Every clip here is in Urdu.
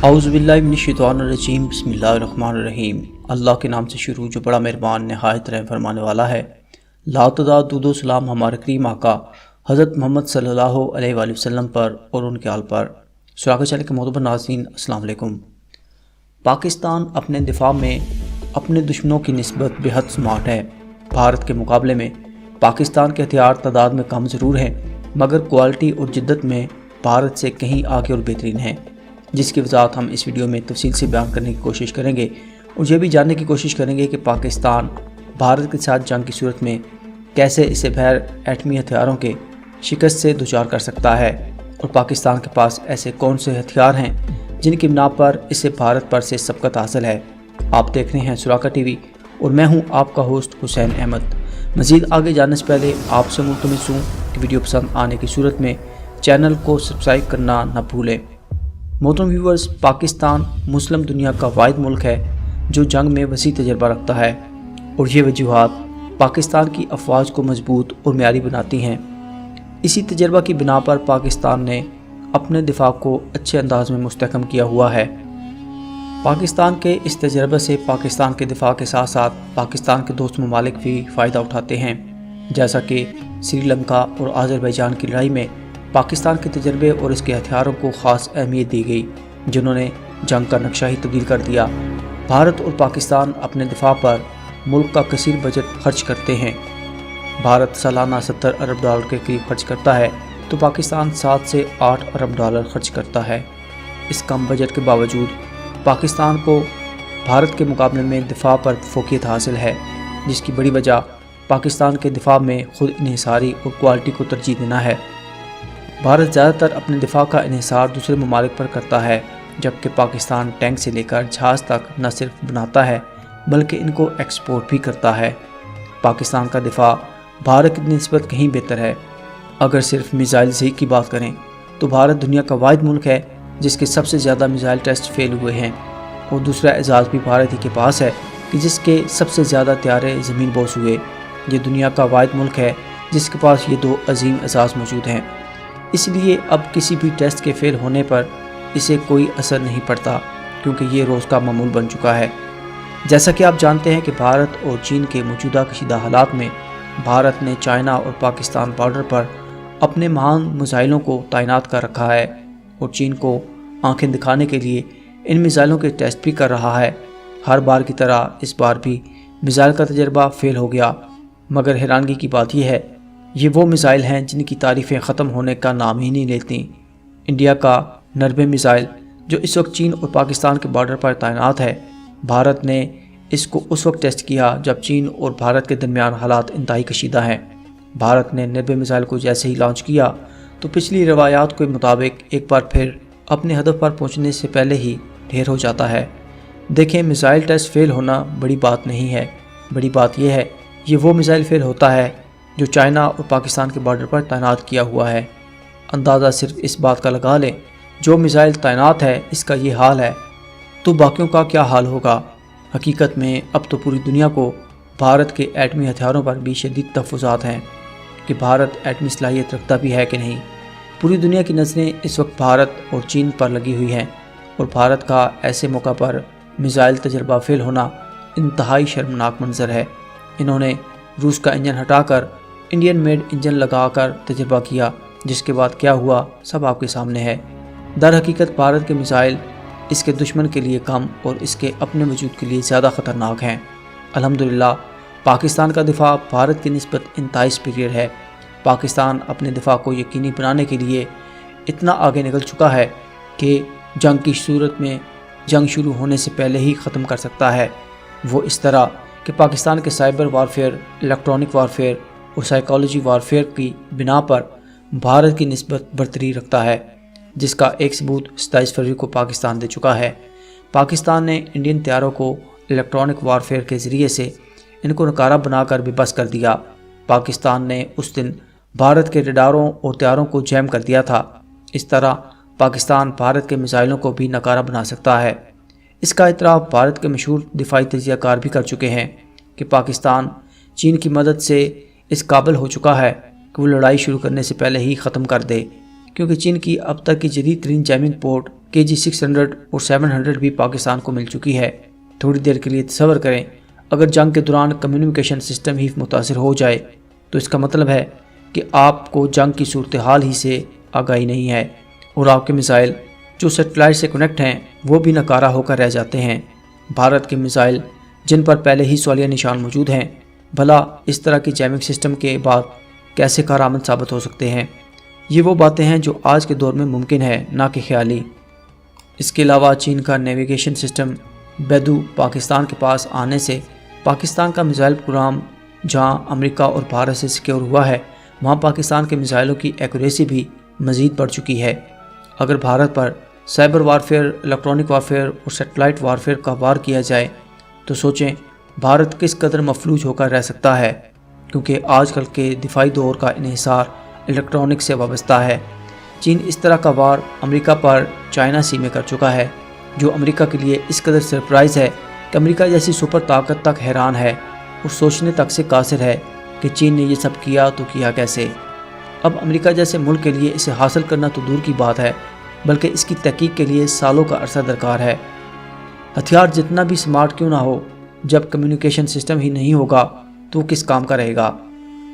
اعوذ باللہ من الشیطان الرجیم، بسم اللہ الرحمن الرحیم۔ اللہ کے نام سے شروع جو بڑا مہربان نہایت رحم فرمانے والا ہے۔ لا تدا درود و سلام ہمارے کریم آقا حضرت محمد صلی اللہ علیہ وآلہ وسلم پر اور ان کے آل پر۔ سراغ چینل کے معتبر ناظرین، السلام علیکم۔ پاکستان اپنے دفاع میں اپنے دشمنوں کی نسبت بے حد سمارٹ ہے۔ بھارت کے مقابلے میں پاکستان کے ہتھیار تعداد میں کم ضرور ہیں، مگر کوالٹی اور جدت میں بھارت سے کہیں آگے اور بہترین ہیں، جس کی وضاحت ہم اس ویڈیو میں تفصیل سے بیان کرنے کی کوشش کریں گے اور یہ بھی جاننے کی کوشش کریں گے کہ پاکستان بھارت کے ساتھ جنگ کی صورت میں کیسے اسے بغیر ایٹمی ہتھیاروں کے شکست سے دوچار کر سکتا ہے، اور پاکستان کے پاس ایسے کون سے ہتھیار ہیں جن کی بنا پر اسے بھارت پر سے سبقت حاصل ہے۔ آپ دیکھ رہے ہیں سراغ ٹی وی اور میں ہوں آپ کا ہوسٹ حسین احمد۔ مزید آگے جانے سے پہلے آپ سے ملتمس ہوں کہ ویڈیو پسند آنے کی صورت میں چینل کو سبسکرائب کرنا نہ بھولیں۔ محترم ویورز، پاکستان مسلم دنیا کا واحد ملک ہے جو جنگ میں وسیع تجربہ رکھتا ہے، اور یہ وجوہات پاکستان کی افواج کو مضبوط اور معیاری بناتی ہیں۔ اسی تجربہ کی بنا پر پاکستان نے اپنے دفاع کو اچھے انداز میں مستحکم کیا ہوا ہے۔ پاکستان کے اس تجربے سے پاکستان کے دفاع کے ساتھ ساتھ پاکستان کے دوست ممالک بھی فائدہ اٹھاتے ہیں، جیسا کہ سری لنکا اور آذربائیجان کی لڑائی میں پاکستان کے تجربے اور اس کے ہتھیاروں کو خاص اہمیت دی گئی، جنہوں نے جنگ کا نقشہ ہی تبدیل کر دیا۔ بھارت اور پاکستان اپنے دفاع پر ملک کا کثیر بجٹ خرچ کرتے ہیں۔ بھارت سالانہ 70 ارب ڈالر کے قریب خرچ کرتا ہے تو پاکستان 7 سے 8 ارب ڈالر خرچ کرتا ہے۔ اس کم بجٹ کے باوجود پاکستان کو بھارت کے مقابلے میں دفاع پر فوقیت حاصل ہے، جس کی بڑی وجہ پاکستان کے دفاع میں خود انحصاری اور کوالٹی کو ترجیح دینا ہے۔ بھارت زیادہ تر اپنے دفاع کا انحصار دوسرے ممالک پر کرتا ہے، جبکہ پاکستان ٹینک سے لے کر جہاز تک نہ صرف بناتا ہے بلکہ ان کو ایکسپورٹ بھی کرتا ہے۔ پاکستان کا دفاع بھارت کی نسبت کہیں بہتر ہے۔ اگر صرف میزائل زی کی بات کریں تو بھارت دنیا کا واحد ملک ہے جس کے سب سے زیادہ میزائل ٹیسٹ فیل ہوئے ہیں، اور دوسرا اعزاز بھی بھارت ہی کے پاس ہے کہ جس کے سب سے زیادہ طیارے زمین بوس ہوئے۔ یہ دنیا کا واحد ملک ہے جس کے پاس یہ دو عظیم اعزاز موجود ہیں۔ اس لیے اب کسی بھی ٹیسٹ کے فیل ہونے پر اسے کوئی اثر نہیں پڑتا، کیونکہ یہ روز کا معمول بن چکا ہے۔ جیسا کہ آپ جانتے ہیں کہ بھارت اور چین کے موجودہ کشیدہ حالات میں بھارت نے چائنا اور پاکستان بارڈر پر اپنے مہان میزائلوں کو تعینات کر رکھا ہے، اور چین کو آنکھیں دکھانے کے لیے ان میزائلوں کے ٹیسٹ بھی کر رہا ہے۔ ہر بار کی طرح اس بار بھی میزائل کا تجربہ فیل ہو گیا، مگر حیرانگی کی بات یہ ہے یہ وہ میزائل ہیں جن کی تعریفیں ختم ہونے کا نام ہی نہیں لیتی۔ انڈیا کا نربے میزائل جو اس وقت چین اور پاکستان کے بارڈر پر تعینات ہے، بھارت نے اس کو اس وقت ٹیسٹ کیا جب چین اور بھارت کے درمیان حالات انتہائی کشیدہ ہیں۔ بھارت نے نربے میزائل کو جیسے ہی لانچ کیا تو پچھلی روایات کے مطابق ایک بار پھر اپنے ہدف پر پہنچنے سے پہلے ہی ڈھیر ہو جاتا ہے۔ دیکھیں، میزائل ٹیسٹ فیل ہونا بڑی بات نہیں ہے، بڑی بات یہ ہے یہ وہ میزائل فیل ہوتا ہے جو چائنا اور پاکستان کے بارڈر پر تعینات کیا ہوا ہے۔ اندازہ صرف اس بات کا لگا لیں، جو میزائل تعینات ہے اس کا یہ حال ہے تو باقیوں کا کیا حال ہوگا۔ حقیقت میں اب تو پوری دنیا کو بھارت کے ایٹمی ہتھیاروں پر بھی شدید تحفظات ہیں کہ بھارت ایٹمی صلاحیت رکھتا بھی ہے کہ نہیں۔ پوری دنیا کی نظریں اس وقت بھارت اور چین پر لگی ہوئی ہیں، اور بھارت کا ایسے موقع پر میزائل تجربہ فیل ہونا انتہائی شرمناک منظر ہے۔ انہوں نے روس کا انجن ہٹا کر انڈین میڈ انجن لگا کر تجربہ کیا، جس کے بعد کیا ہوا سب آپ کے سامنے ہے۔ در حقیقت بھارت کے میزائل اس کے دشمن کے لیے کم اور اس کے اپنے وجود کے لیے زیادہ خطرناک ہیں۔ الحمدللہ پاکستان کا دفاع بھارت کی نسبت انتہائی سپیریئر ہے۔ پاکستان اپنے دفاع کو یقینی بنانے کے لیے اتنا آگے نکل چکا ہے کہ جنگ کی صورت میں جنگ شروع ہونے سے پہلے ہی ختم کر سکتا ہے۔ وہ اس طرح کہ پاکستان کے سائبر وارفیئر، الیکٹرانک وارفیئر اور سائیکالوجی وارفیئر کی بنا پر بھارت کی نسبت برتری رکھتا ہے، جس کا ایک ثبوت 27 فروری کو پاکستان دے چکا ہے۔ پاکستان نے انڈین طیاروں کو الیکٹرانک وارفیئر کے ذریعے سے ان کو نکارہ بنا کر بے بس کر دیا۔ پاکستان نے اس دن بھارت کے ریڈاروں اور طیاروں کو جیم کر دیا تھا۔ اس طرح پاکستان بھارت کے میزائلوں کو بھی نکارہ بنا سکتا ہے۔ اس کا اعتراف بھارت کے مشہور دفاعی تجزیہ کار بھی کر چکے ہیں کہ پاکستان چین کی مدد سے اس قابل ہو چکا ہے کہ وہ لڑائی شروع کرنے سے پہلے ہی ختم کر دے۔ کیونکہ چین کی اب تک کی جدید ترین جیمنگ پورٹ KG-600 اور 700 بھی پاکستان کو مل چکی ہے۔ تھوڑی دیر کے لیے تصور کریں، اگر جنگ کے دوران کمیونیکیشن سسٹم ہی متاثر ہو جائے تو اس کا مطلب ہے کہ آپ کو جنگ کی صورتحال ہی سے آگاہی نہیں ہے، اور آپ کے میزائل جو سیٹلائٹ سے کنیکٹ ہیں وہ بھی ناکارہ ہو کر رہ جاتے ہیں۔ بھارت کے میزائل جن پر پہلے ہی سوالیہ نشان موجود ہیں، بھلا اس طرح کی جیمنگ سسٹم کے بعد کیسے کارآمد ثابت ہو سکتے ہیں؟ یہ وہ باتیں ہیں جو آج کے دور میں ممکن ہے، نہ کہ خیالی۔ اس کے علاوہ چین کا نیویگیشن سسٹم بیدو پاکستان کے پاس آنے سے پاکستان کا میزائل پروگرام جہاں امریکہ اور بھارت سے سیکیور ہوا ہے، وہاں پاکستان کے میزائلوں کی ایکوریسی بھی مزید بڑھ چکی ہے۔ اگر بھارت پر سائبر وارفیئر، الیکٹرانک وارفیئر اور سیٹلائٹ وارفیئر کا وار کیا جائے تو سوچیں بھارت کس قدر مفلوج ہو کر رہ سکتا ہے، کیونکہ آج کل کے دفاعی دور کا انحصار الیکٹرانک سے وابستہ ہے۔ چین اس طرح کا وار امریکہ پر چائنا سی میں کر چکا ہے، جو امریکہ کے لیے اس قدر سرپرائز ہے کہ امریکہ جیسی سپر طاقت تک حیران ہے اور سوچنے تک سے قاصر ہے کہ چین نے یہ سب کیا تو کیا کیسے۔ اب امریکہ جیسے ملک کے لیے اسے حاصل کرنا تو دور کی بات ہے، بلکہ اس کی تحقیق کے لیے سالوں کا عرصہ درکار ہے۔ ہتھیار جتنا بھی سمارٹ کیوں نہ ہو، جب کمیونیکیشن سسٹم ہی نہیں ہوگا تو وہ کس کام کا رہے گا؟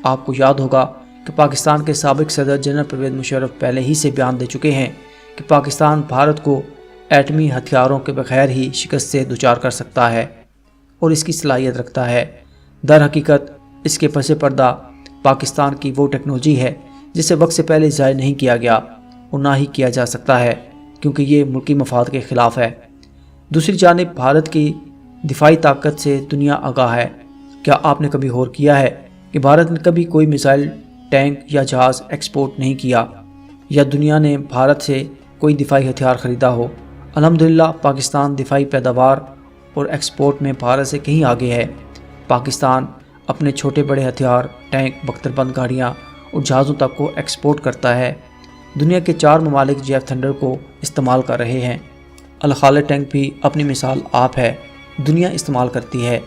آپ کو یاد ہوگا کہ پاکستان کے سابق صدر جنرل پرویز مشرف پہلے ہی سے بیان دے چکے ہیں کہ پاکستان بھارت کو ایٹمی ہتھیاروں کے بغیر ہی شکست سے دوچار کر سکتا ہے اور اس کی صلاحیت رکھتا ہے۔ در حقیقت اس کے پس پردہ پاکستان کی وہ ٹیکنالوجی ہے جسے وقت سے پہلے ضائع نہیں کیا گیا اور نہ ہی کیا جا سکتا ہے، کیونکہ یہ ملکی مفاد کے خلاف ہے۔ دوسری جانب بھارت کی دفاعی طاقت سے دنیا آگاہ ہے۔ کیا آپ نے کبھی غور کیا ہے کہ بھارت نے کبھی کوئی میزائل، ٹینک یا جہاز ایکسپورٹ نہیں کیا، یا دنیا نے بھارت سے کوئی دفاعی ہتھیار خریدا ہو؟ الحمدللہ پاکستان دفاعی پیداوار اور ایکسپورٹ میں بھارت سے کہیں آگے ہے۔ پاکستان اپنے چھوٹے بڑے ہتھیار، ٹینک، بختر بند گاڑیاں اور جہازوں تک کو ایکسپورٹ کرتا ہے۔ دنیا کے 4 ممالک JF تھنڈر کو استعمال کر رہے ہیں۔ الخالد ٹینک بھی اپنی مثال آپ ہے، دنیا استعمال کرتی ہے۔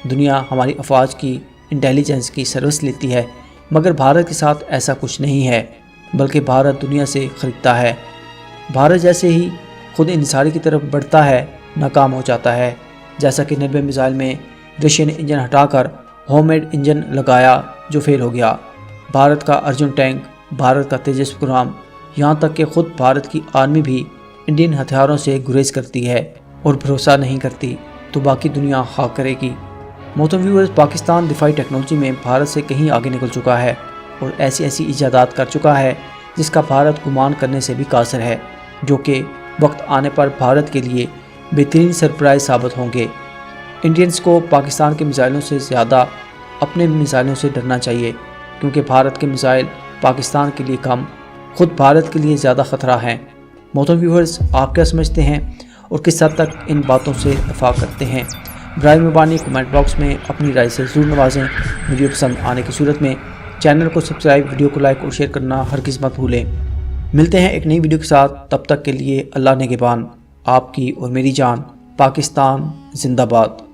دنیا ہماری افواج کی انٹیلیجنس کی سروس لیتی ہے، مگر بھارت کے ساتھ ایسا کچھ نہیں ہے، بلکہ بھارت دنیا سے خریدتا ہے۔ بھارت جیسے ہی خود انحصاری کی طرف بڑھتا ہے، ناکام ہو جاتا ہے، جیسا کہ 90 میزائل میں رشین انجن ہٹا کر ہوم میڈ انجن لگایا جو فیل ہو گیا۔ بھارت کا ارجن ٹینک، بھارت کا تیجس پروگرام، یہاں تک کہ خود بھارت کی آرمی بھی انڈین ہتھیاروں سے گریز کرتی ہے اور بھروسہ نہیں کرتی، تو باقی دنیا خاک کرے گی۔ محترم ویورز، پاکستان دفاعی ٹیکنالوجی میں بھارت سے کہیں آگے نکل چکا ہے اور ایسی ایجادات کر چکا ہے جس کا بھارت گمان کرنے سے بھی قاصر ہے، جو کہ وقت آنے پر بھارت کے لیے بہترین سرپرائز ثابت ہوں گے۔ انڈینز کو پاکستان کے میزائلوں سے زیادہ اپنے میزائلوں سے ڈرنا چاہیے، کیونکہ بھارت کے میزائل پاکستان کے لیے کم، خود بھارت کے لیے زیادہ خطرہ ہیں۔ محترم ویورز، آپ کیا سمجھتے ہیں اور کس حد تک ان باتوں سے اتفاق کرتے ہیں؟ برائے مہربانی کمنٹ باکس میں اپنی رائے سے ضرور نوازیں۔ ویڈیو پسند آنے کی صورت میں چینل کو سبسکرائب، ویڈیو کو لائک اور شیئر کرنا ہرگز مت بھولیں۔ ملتے ہیں ایک نئی ویڈیو کے ساتھ، تب تک کے لیے اللہ نگہبان۔ آپ کی اور میری جان۔ پاکستان زندہ باد۔